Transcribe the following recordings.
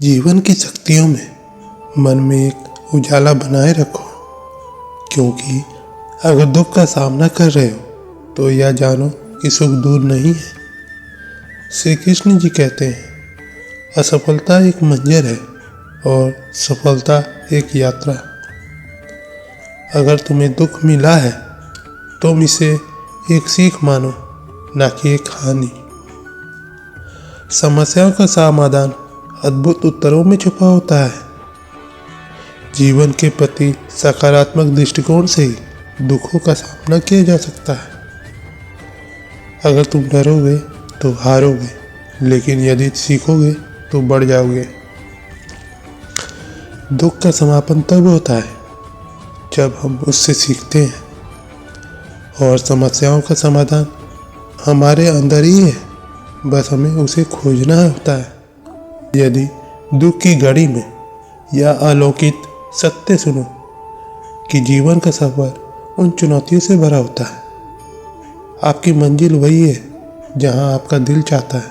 जीवन की शक्तियों में मन में एक उजाला बनाए रखो, क्योंकि अगर दुख का सामना कर रहे हो तो यह जानो कि सुख दूर नहीं है। श्री कृष्ण जी कहते हैं, असफलता एक मंजर है और सफलता एक यात्रा। अगर तुम्हें दुख मिला है तुम इसे एक सीख मानो, ना कि एक हानि। समस्याओं का समाधान अद्भुत उत्तरों में छुपा होता है। जीवन के प्रति सकारात्मक दृष्टिकोण से ही दुखों का सामना किया जा सकता है। अगर तुम डरोगे तो हारोगे, लेकिन यदि सीखोगे तो बढ़ जाओगे। दुख का समापन तब होता है जब हम उससे सीखते हैं, और समस्याओं का समाधान हमारे अंदर ही है, बस हमें उसे खोजना होता है। यदि दुख की घड़ी में यह अलौकिक सत्य सुनो कि जीवन का सफर उन चुनौतियों से भरा होता है। आपकी मंजिल वही है जहां आपका दिल चाहता है,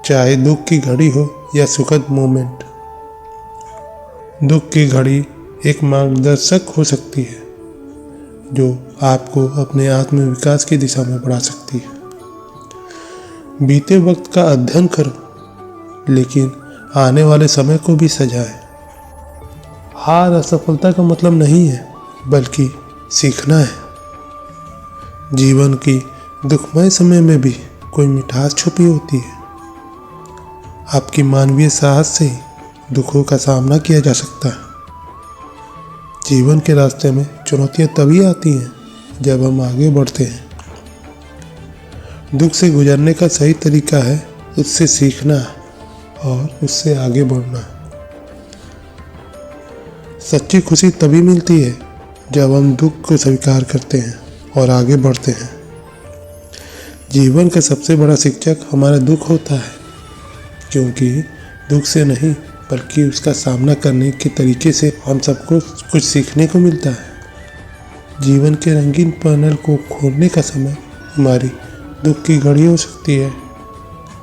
चाहे दुख की घड़ी हो या सुखद मोमेंट। दुख की घड़ी एक मार्गदर्शक हो सकती है जो आपको अपने आत्म विकास की दिशा में बढ़ा सकती है। बीते वक्त का अध्ययन करो, लेकिन आने वाले समय को भी सजाए। हार असफलता का मतलब नहीं है, बल्कि सीखना है। जीवन की दुखमय समय में भी कोई मिठास छुपी होती है। आपकी मानवीय साहस से ही दुखों का सामना किया जा सकता है। जीवन के रास्ते में चुनौतियां तभी आती हैं जब हम आगे बढ़ते हैं। दुख से गुजरने का सही तरीका है उससे सीखना और उससे आगे बढ़ना। सच्ची खुशी तभी मिलती है जब हम दुख को स्वीकार करते हैं और आगे बढ़ते हैं। जीवन का सबसे बड़ा शिक्षक हमारा दुख होता है, क्योंकि दुख से नहीं बल्कि उसका सामना करने के तरीके से हम सबको कुछ सीखने को मिलता है। जीवन के रंगीन पैनल को खोलने का समय हमारी दुख की घड़ी हो सकती है।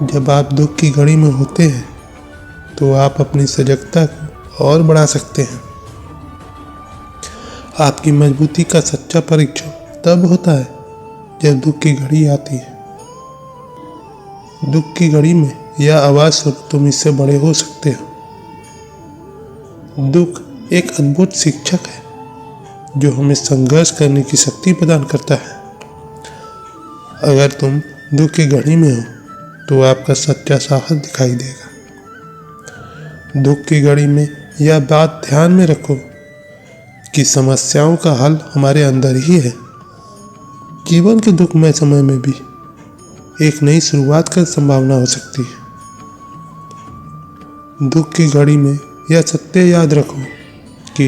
जब आप दुख की घड़ी में होते हैं तो आप अपनी सजगता को और बढ़ा सकते हैं। आपकी मजबूती का सच्चा परीक्षण तब होता है जब दुख की घड़ी आती है। दुख की घड़ी में यह आवाज सुन तुम इससे बड़े हो सकते हो। दुख एक अद्भुत शिक्षक है जो हमें संघर्ष करने की शक्ति प्रदान करता है। अगर तुम दुख की घड़ी में हो तो आपका सच्चा साहस दिखाई देगा। दुख की घड़ी में यह बात ध्यान में रखो कि समस्याओं का हल हमारे अंदर ही है। जीवन के दुखमय समय में भी एक नई शुरुआत की संभावना हो सकती है। दुख की घड़ी में यह सत्य याद रखो कि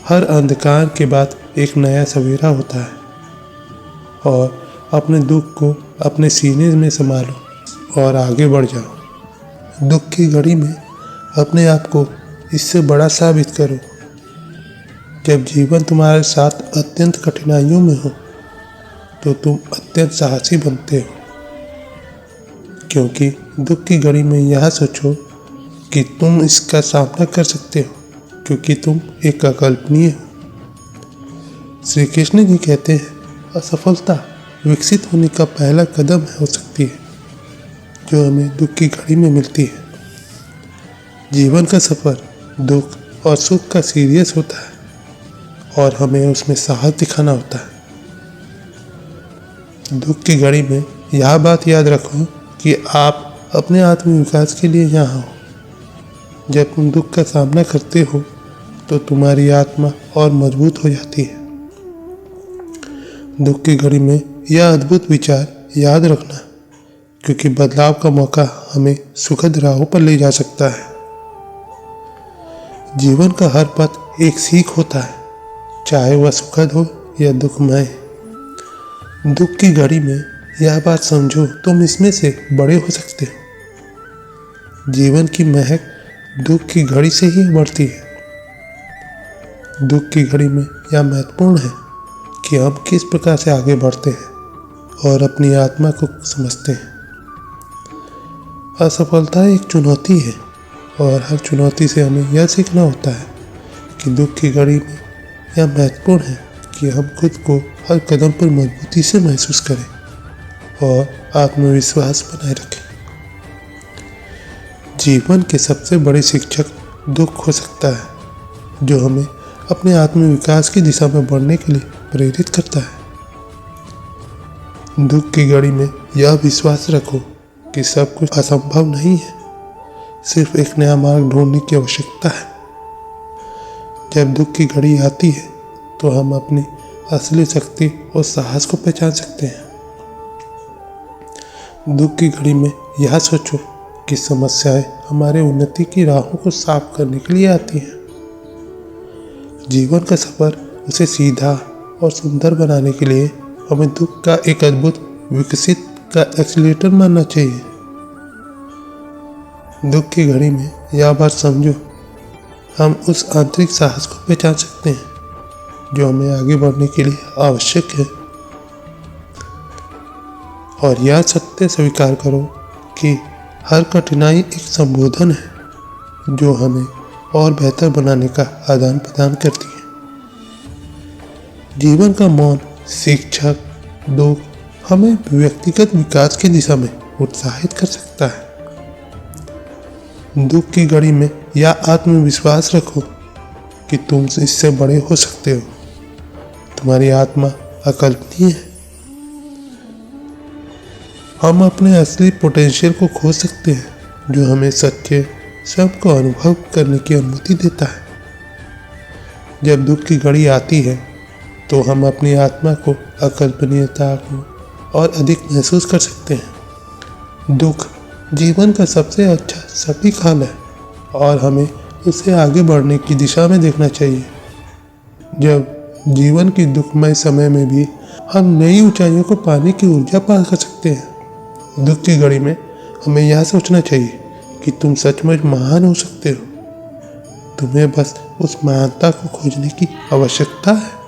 हर अंधकार के बाद एक नया सवेरा होता है, और अपने दुख को अपने सीने में संभालो और आगे बढ़ जाओ। दुख की घड़ी में अपने आप को इससे बड़ा साबित करो। जब जीवन तुम्हारे साथ अत्यंत कठिनाइयों में हो तो तुम अत्यंत साहसी बनते हो, क्योंकि दुख की घड़ी में यह सोचो कि तुम इसका सामना कर सकते हो, क्योंकि तुम एक अकल्पनीय हो। श्री कृष्ण जी कहते हैं, असफलता विकसित होने का पहला कदम हो सकती है जो हमें दुख की घड़ी में मिलती है। जीवन का सफर दुख और सुख का सीरियस होता है, और हमें उसमें साहस दिखाना होता है। दुख की घड़ी में यह बात याद रखो कि आप अपने आत्म विकास के लिए यहाँ हो। जब तुम दुख का सामना करते हो तो तुम्हारी आत्मा और मजबूत हो जाती है। दुख की घड़ी में यह अद्भुत विचार याद रखना, क्योंकि बदलाव का मौका हमें सुखद राहों पर ले जा सकता है। जीवन का हर पथ एक सीख होता है, चाहे वह सुखद हो या दुखमय। दुख की घड़ी में यह बात समझो, तुम इसमें से बड़े हो सकते हो। जीवन की महक दुख की घड़ी से ही बढ़ती है। दुख की घड़ी में यह महत्वपूर्ण है कि हम किस प्रकार से आगे बढ़ते हैं और अपनी आत्मा को समझते हैं। असफलता एक चुनौती है और हर चुनौती से हमें यह सीखना होता है कि दुख की घड़ी में यह महत्वपूर्ण है कि हम खुद को हर कदम पर मजबूती से महसूस करें और आत्मविश्वास बनाए रखें। जीवन के सबसे बड़े शिक्षक दुख हो सकता है, जो हमें अपने आत्मविकास की दिशा में बढ़ने के लिए प्रेरित करता है। दुख की घड़ी में यह विश्वास रखो कि सब कुछ असंभव नहीं है, सिर्फ एक नया मार्ग ढूंढने की आवश्यकता है। जब दुख की घड़ी आती है तो हम अपनी असली शक्ति और साहस को पहचान सकते हैं। दुख की घड़ी में यह सोचो कि समस्याएं हमारे उन्नति की राहों को साफ करने के लिए आती हैं। जीवन का सफर उसे सीधा और सुंदर बनाने के लिए हमें दुख का एक अद्भुत विकसित का एक्सीलेटर मानना चाहिए। दुख की घड़ी में यह बात समझो, हम उस आंतरिक साहस को पहचान सकते हैं जो हमें आगे बढ़ने के लिए आवश्यक है। और यह सत्य स्वीकार करो कि हर कठिनाई एक संबोधन है जो हमें और बेहतर बनाने का आदान प्रदान करती है। जीवन का मौन शिक्षक दुख हमें व्यक्तिगत विकास की दिशा में उत्साहित कर सकता है। दुख की घड़ी में यह आत्मविश्वास रखो कि तुम इससे बड़े हो सकते हो। तुम्हारी आत्मा अकल्पनीय है। हम अपने असली पोटेंशियल को खो सकते हैं, जो हमें सच्चे स्वयं को अनुभव करने की अनुमति देता है। जब दुख की घड़ी आती है तो हम अपनी आत्मा को अकल्पनीयता को और अधिक महसूस कर सकते हैं। दुख जीवन का सबसे अच्छा सटीक-हाल है और हमें उसे आगे बढ़ने की दिशा में देखना चाहिए। जब जीवन की दुखमय समय में भी हम नई ऊंचाइयों को पाने की ऊर्जा पा कर सकते हैं। दुख की घड़ी में हमें यह सोचना चाहिए कि तुम सचमुच महान हो सकते हो। तुम्हें बस उस महानता को खोजने की आवश्यकता है।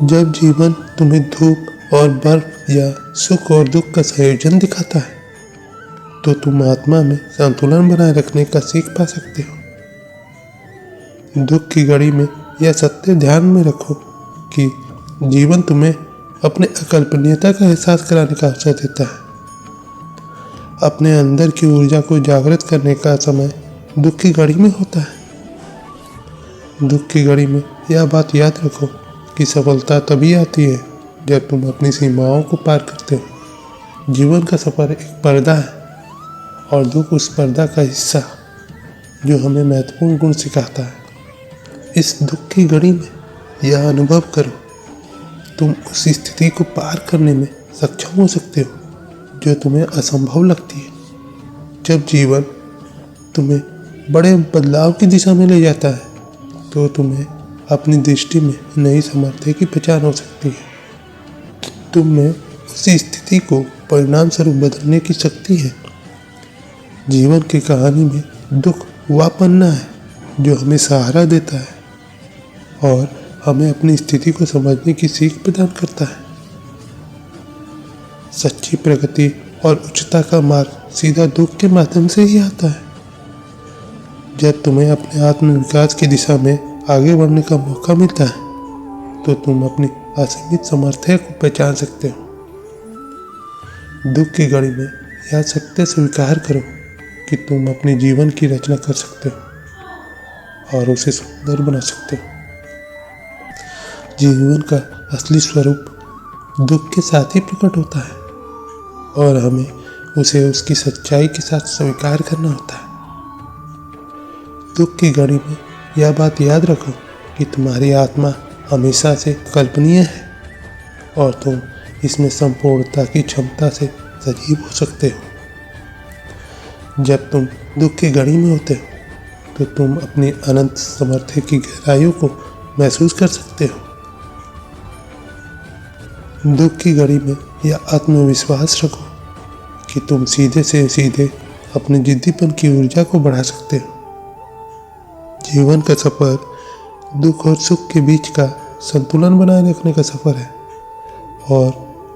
जब जीवन तुम्हें धूप और बर्फ या सुख और दुख का संयोजन दिखाता है तो तुम आत्मा में संतुलन बनाए रखने का सीख पा सकते हो। दुख की घड़ी में यह सत्य ध्यान में रखो कि जीवन तुम्हें अपने अकल्पनीयता का एहसास कराने का अवसर देता है। अपने अंदर की ऊर्जा को जागृत करने का समय दुख की घड़ी में होता है। दुख की घड़ी में यह बात याद रखो कि सफलता तभी आती है जब तुम अपनी सीमाओं को पार करते हो। जीवन का सफर एक पर्दा है और दुख उस पर्दा का हिस्सा जो हमें महत्वपूर्ण गुण सिखाता है। इस दुख की घड़ी में यह अनुभव करो, तुम उस स्थिति को पार करने में सक्षम हो सकते हो जो तुम्हें असंभव लगती है। जब जीवन तुम्हें बड़े बदलाव की दिशा में ले जाता है तो तुम्हें अपनी दृष्टि में नई सामर्थ्य की पहचान हो सकती है। तुम में उसी स्थिति को परिणाम स्वरूप बदलने की शक्ति है। जीवन की कहानी में दुख वह पन्ना है जो हमें सहारा देता है और हमें अपनी स्थिति को समझने की सीख प्रदान करता है। सच्ची प्रगति और उच्चता का मार्ग सीधा दुख के माध्यम से ही आता है। जब तुम्हें अपने आत्मविकास की दिशा में आगे बढ़ने का मौका मिलता है तो तुम अपनी असीमित सामर्थ्य को पहचान सकते हो। दुख की घड़ी में यह सत्य स्वीकार करो कि तुम अपने जीवन की रचना कर सकते हो और उसे सुंदर बना सकते हो। जीवन का असली स्वरूप दुख के साथ ही प्रकट होता है और हमें उसे उसकी सच्चाई के साथ स्वीकार करना होता है। दुख की घड़ी में यह बात याद रखो कि तुम्हारी आत्मा हमेशा से कल्पनीय है और तुम इसमें संपूर्णता की क्षमता से सजीव हो सकते हो। जब तुम दुख की घड़ी में होते हो तो तुम अपनी अनंत सामर्थ्य की गहराइयों को महसूस कर सकते हो। दुख की घड़ी में यह आत्मविश्वास रखो कि तुम सीधे से सीधे अपने जिद्दीपन की ऊर्जा को बढ़ा सकते हो। जीवन का सफर दुख और सुख के बीच का संतुलन बनाए रखने का सफर है और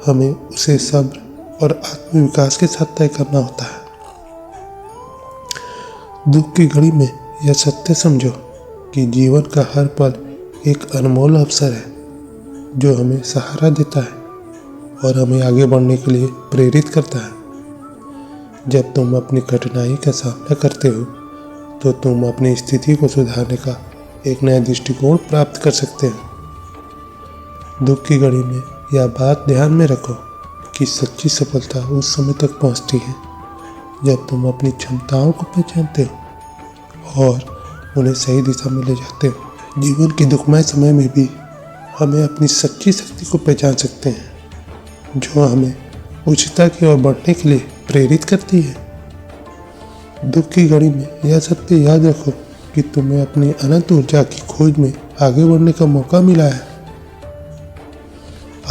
हमें उसे सब्र और आत्मविकास के साथ तय करना होता है। दुख की घड़ी में यह सत्य समझो कि जीवन का हर पल एक अनमोल अवसर है जो हमें सहारा देता है और हमें आगे बढ़ने के लिए प्रेरित करता है। जब तुम अपनी कठिनाई का सामना करते हो तो तुम अपनी स्थिति को सुधारने का एक नया दृष्टिकोण प्राप्त कर सकते हो। दुख की घड़ी में यह बात ध्यान में रखो कि सच्ची सफलता उस समय तक पहुंचती है जब तुम अपनी क्षमताओं को पहचानते हो और उन्हें सही दिशा में ले जाते हो। जीवन के दुखमय समय में भी हमें अपनी सच्ची शक्ति को पहचान सकते हैं जो हमें उच्चता की ओर बढ़ने के लिए प्रेरित करती है। दुख की घड़ी में यह सत्य याद रखो कि तुम्हें अपनी अनंत ऊर्जा की खोज में आगे बढ़ने का मौका मिला है।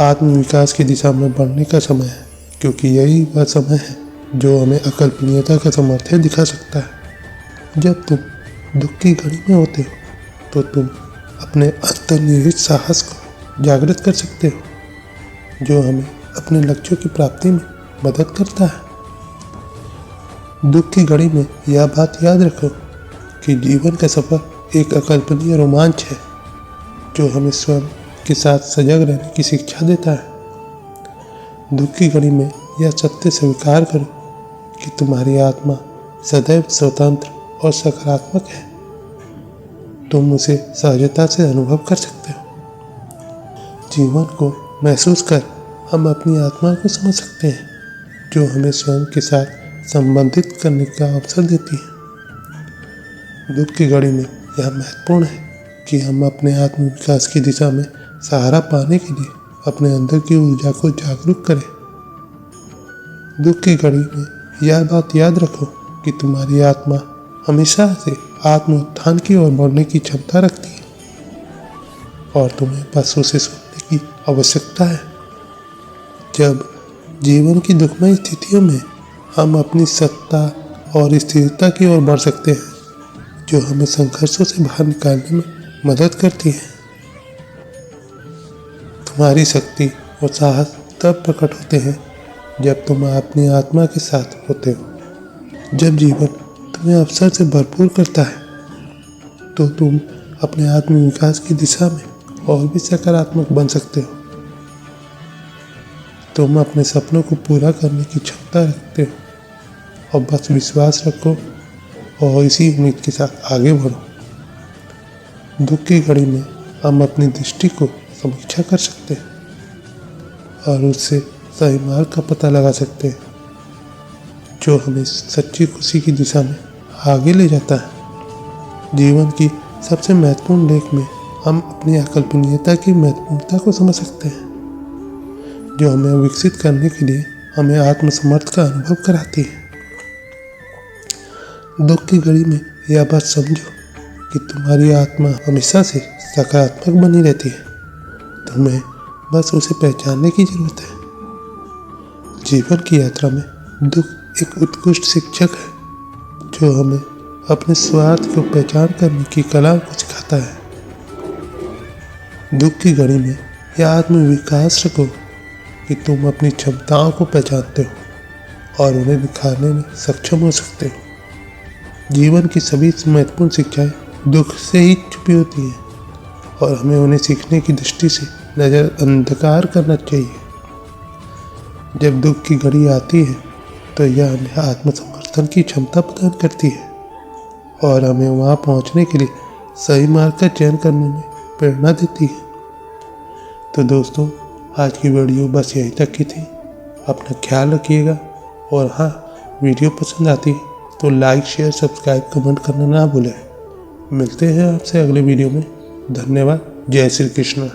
आत्मविकास की दिशा में बढ़ने का समय है, क्योंकि यही वह समय है जो हमें अकल्पनीयता का सामर्थ्य दिखा सकता है। जब तुम दुख की घड़ी में होते हो तो तुम अपने अंतर्निहित साहस को जागृत कर सकते हो जो हमें अपने लक्ष्यों की प्राप्ति में मदद करता है। दुख की घड़ी में यह बात याद रखो कि जीवन का सफर एक अकल्पनीय रोमांच है जो हमें स्वयं के साथ सजग रहने की शिक्षा देता है। दुख की घड़ी में यह सत्य स्वीकार करो कि तुम्हारी आत्मा सदैव स्वतंत्र और सकारात्मक है। तुम उसे सहजता से अनुभव कर सकते हो। जीवन को महसूस कर हम अपनी आत्मा को समझ सकते हैं जो हमें स्वयं के साथ संबंधित करने का अवसर देती है। दुख की घड़ी में यह महत्वपूर्ण है कि हम अपने आत्मविकास की दिशा में सहारा पाने के लिए अपने अंदर की ऊर्जा को जागरूक करें। दुख की घड़ी में यह बात याद रखो कि तुम्हारी आत्मा हमेशा से आत्म उत्थान की ओर बढ़ने की क्षमता रखती है और तुम्हें बस उसे सुनने की आवश्यकता है। जब जीवन की दुखमय स्थितियों में हम अपनी सत्ता और स्थिरता की ओर बढ़ सकते हैं जो हमें संघर्षों से बाहर निकालने में मदद करती है। तुम्हारी शक्ति और साहस तब प्रकट होते हैं जब तुम अपनी आत्मा के साथ होते हो। जब जीवन तुम्हें अवसर से भरपूर करता है तो तुम अपने आत्मविकास की दिशा में और भी सकारात्मक बन सकते हो। तुम अपने सपनों को पूरा करने की क्षमता रखते हो और बस विश्वास रखो और इसी उम्मीद के साथ आगे बढ़ो। दुख की घड़ी में हम अपनी दृष्टि को समीक्षा कर सकते हैं और उससे सही मार्ग का पता लगा सकते हैं जो हमें सच्ची खुशी की दिशा में आगे ले जाता है। जीवन की सबसे महत्वपूर्ण लेख में हम अपनी अकल्पनीयता की महत्वपूर्णता को समझ सकते हैं जो हमें विकसित करने के लिए हमें आत्मसमर्थ का अनुभव कराती है। दुख की घड़ी में यह बात समझो कि तुम्हारी आत्मा हमेशा से सकारात्मक बनी रहती है। तुम्हें बस उसे पहचानने की जरूरत है। जीवन की यात्रा में दुख एक उत्कृष्ट शिक्षक है जो हमें अपने स्वार्थ को पहचान करने की कला को सिखाता है। दुख की घड़ी में यह आत्मविकास रखो कि तुम अपनी क्षमताओं को पहचानते हो और उन्हें निखारने में सक्षम हो सकते हो। जीवन की सभी महत्वपूर्ण शिक्षाएं दुख से ही छुपी होती हैं और हमें उन्हें सीखने की दृष्टि से नजर अंधकार करना चाहिए। जब दुख की घड़ी आती है तो यह हमें आत्मसमर्थन की क्षमता प्रदान करती है और हमें वहां पहुंचने के लिए सही मार्ग का चयन करने में प्रेरणा देती है। तो दोस्तों, आज की वीडियो बस यहीं तक की थी। अपना ख्याल रखिएगा और हाँ, वीडियो पसंद आती है तो लाइक, शेयर, सब्सक्राइब, कमेंट करना ना भूलें। मिलते हैं आपसे अगले वीडियो में। धन्यवाद। जय श्री कृष्ण।